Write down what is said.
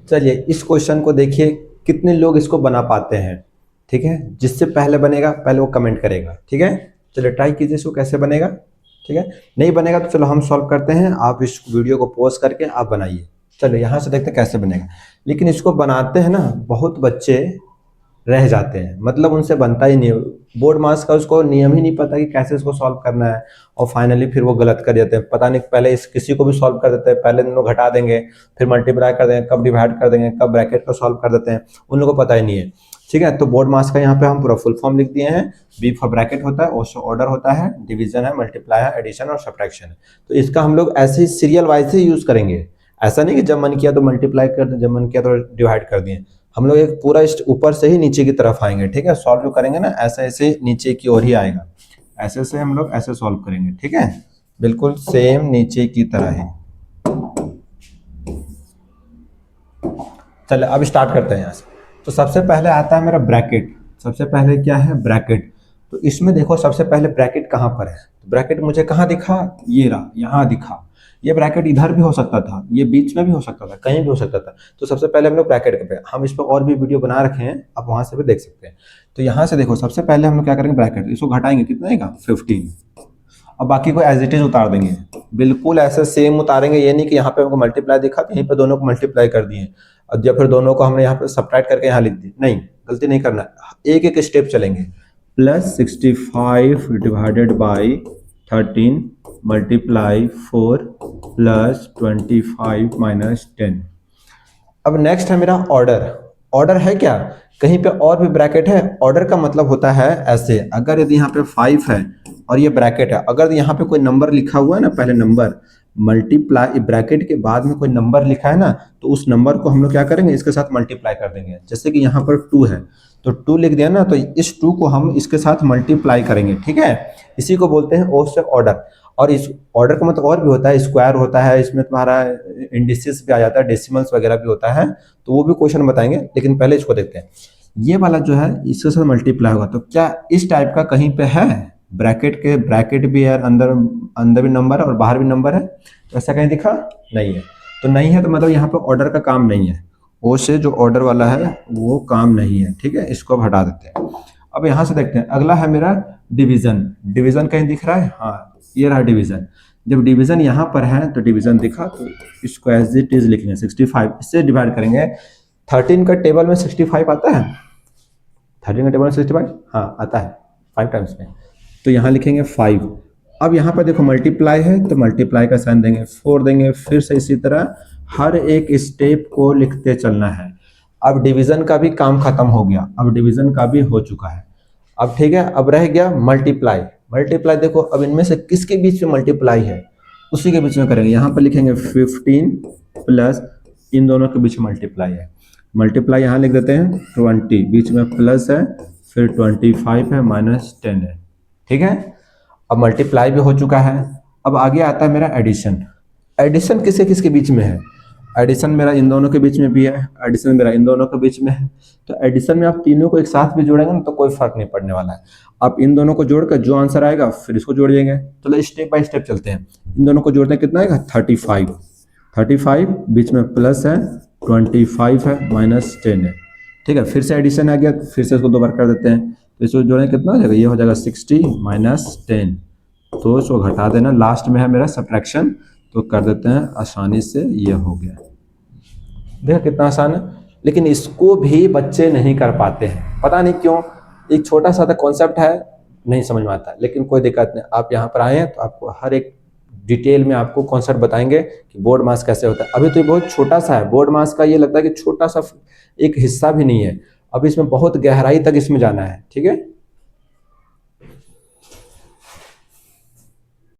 चलिए इस क्वेश्चन को देखिए, कितने लोग इसको बना पाते हैं। ठीक है, जिससे पहले बनेगा पहले वो कमेंट करेगा। ठीक है, चलिए ट्राई कीजिए इसको कैसे बनेगा। ठीक है, नहीं बनेगा तो चलो हम सॉल्व करते हैं, आप इस वीडियो को पॉज करके आप बनाइए। चलो यहाँ से देखते हैं कैसे बनेगा। लेकिन इसको बनाते हैं ना, बहुत बच्चे रह जाते हैं, मतलब उनसे बनता ही नहीं। बोर्ड मास का उसको नियम ही नहीं पता कि कैसे इसको सॉल्व करना है, और फाइनली फिर वो गलत कर देते हैं। पता नहीं पहले इस किसी को भी सॉल्व कर देते हैं, पहले दोनों घटा देंगे, फिर मल्टीप्लाई कर देंगे, कब डिवाइड कर देंगे, कब ब्रैकेट को सॉल्व कर देते हैं, उन लोगों को पता ही नहीं है। ठीक है, तो बोर्ड मास का यहाँ पे हम पूरा फुल फॉर्म लिख दिए हैं। बी फॉर ब्रैकेट होता है, ओ से ऑर्डर होता है, डिवीजन है, मल्टीप्लाई है, एडिशन और सब्ट्रैक्शन है। तो इसका हम लोग ऐसे ही सीरियल वाइज से यूज करेंगे। ऐसा नहीं कि जब मन किया तो मल्टीप्लाई कर दिए, जब मन किया तो डिवाइड कर दिए। हम लोग एक पूरा ऊपर से ही नीचे की तरफ आएंगे। ठीक है, सॉल्व जो करेंगे ना ऐसे ऐसे नीचे की ओर ही आएगा, ऐसे से हम लोग ऐसे सॉल्व करेंगे। ठीक है, बिल्कुल सेम नीचे की तरह ही। चलिए अब स्टार्ट करते हैं यहाँ से। तो सबसे पहले आता है मेरा ब्रैकेट। सबसे पहले क्या है, ब्रैकेट। तो इसमें देखो सबसे पहले ब्रैकेट कहाँ पर है, ब्रैकेट मुझे कहाँ दिखा, ये रहा, यहाँ दिखा। ये ब्रैकेट इधर भी हो सकता था, ये बीच में भी हो सकता था, कहीं भी हो सकता था। तो सबसे पहले हम लोग ब्रैकेट पे, हम इस पर और भी वीडियो बना रखे हैं, आप वहां से भी देख सकते हैं। तो यहाँ से देखो सबसे पहले हम लोग क्या करेंगे, ब्रैकेट इसको घटाएंगे, कितना आएगा 15। अब बाकी को एज इट इज उतार देंगे, बिल्कुल ऐसे सेम उतारेंगे। ये नहीं कि यहाँ पे हमको मल्टीप्लाई दिखा तो यहीं पे दोनों को मल्टीप्लाई कर दिए, और जब फिर दोनों को हमने यहाँ पे सब्ट्रैक्ट करके यहाँ लिख दी। नहीं, गलती नहीं करना, एक एक स्टेप चलेंगे। +65 डिवाइडेड बाई 13 मल्टीप्लाई 4 +25 -10। अब नेक्स्ट है मेरा ऑर्डर। ऑर्डर है क्या, कहीं पे और भी ब्रैकेट है। ऑर्डर का मतलब होता है ऐसे, अगर यदि यहाँ पे 5 है और ये ब्रैकेट है, अगर यहाँ पे कोई नंबर लिखा हुआ है ना, पहले नंबर मल्टीप्लाई, ब्रैकेट के बाद में कोई नंबर लिखा है ना, तो उस नंबर को हम लोग क्या करेंगे, इसके साथ मल्टीप्लाई कर देंगे। जैसे कि यहाँ पर 2 है तो 2 लिख दिया ना, तो इस 2 को हम इसके साथ मल्टीप्लाई करेंगे। ठीक है, इसी को बोलते हैं ओ से ऑर्डर। और इस ऑर्डर का मतलब और भी होता है, स्क्वायर होता है, इसमें तुम्हारा इंडिसेस भी आ जाता है, डेसिमल्स वगैरह भी होता है, तो वो भी क्वेश्चन बताएंगे। लेकिन पहले इसको देखते हैं। ये वाला जो है इसके साथ मल्टीप्लाई होगा, तो क्या इस टाइप का कहीं पे है, ब्रैकेट भी है, अंदर अंदर भी नंबर है और बाहर भी नंबर है, तो ऐसा कहीं दिखा नहीं है। तो नहीं है तो मतलब यहाँ पे ऑर्डर का काम नहीं है, ओ से जो ऑर्डर वाला है वो काम नहीं है। ठीक है, इसको अब हटा देते हैं। अब यहाँ से देखते हैं, अगला है मेरा डिवीजन। डिवीजन कहीं दिख रहा है, हाँ ये रहा डिवीजन। जब डिवीजन यहाँ पर है तो डिवीजन दिखा, तो इसको एज इट इज लिखेंगे 65, इससे डिवाइड करेंगे। 13 का टेबल में 65 आता है, 13 का टेबल में 65 हाँ आता है 5 टाइम्स में, तो यहाँ लिखेंगे 5। अब यहाँ पर देखो मल्टीप्लाई है तो मल्टीप्लाई का साइन देंगे, 4 देंगे, फिर से इसी तरह हर एक स्टेप को लिखते चलना है। अब डिवीजन का भी काम खत्म हो गया, अब डिवीजन का भी हो चुका है। अब ठीक है, अब रह गया मल्टीप्लाई। मल्टीप्लाई देखो अब इनमें से किसके बीच में मल्टीप्लाई है, उसी के बीच में करेंगे। यहाँ पर लिखेंगे 15 प्लस इन दोनों के बीच में मल्टीप्लाई है। मल्टीप्लाई यहाँ लिख देते हैं 20, बीच में प्लस है, फिर 25 है, -10 है। ठीक है, अब मल्टीप्लाई भी हो चुका है। अब आगे आता है मेरा एडिशन। एडिशन किसके किसके बीच में है, एडिशन मेरा इन दोनों के बीच में भी है, एडिशन मेरा इन दोनों के बीच में है। तो एडिशन में आप तीनों को एक साथ भी जोड़ेंगे ना तो कोई फर्क नहीं पड़ने वाला है। आप इन दोनों को जोड़कर जो आंसर आएगा फिर इसको जोड़ देंगे। चलो स्टेप बाय स्टेप चलते हैं। इन दोनों को जोड़ते हैं, कितना आएगा 35, बीच में प्लस है, 25 है, -10 है। ठीक है, फिर से एडिशन आ गया, फिर से इसको 2 बार कर देते हैं, तो इसको जोड़ें कितना हो जाएगा, ये हो जाएगा 60 -10, तो इसको घटा देना। लास्ट में है मेरा सब्ट्रैक्शन, तो कर देते हैं आसानी से, ये हो गया। देखा कितना आसान है, लेकिन इसको भी बच्चे नहीं कर पाते हैं, पता नहीं क्यों। एक छोटा सा कॉन्सेप्ट है, नहीं समझ में आता, लेकिन कोई दिक्कत नहीं। आप यहाँ पर आए हैं तो आपको हर एक डिटेल में आपको कॉन्सेप्ट बताएंगे कि बोर्ड मास कैसे होता है। अभी तो ये बहुत छोटा सा है, बोर्ड मास का ये लगता है कि छोटा सा एक हिस्सा भी नहीं है, अब इसमें बहुत गहराई तक इसमें जाना है। ठीक है।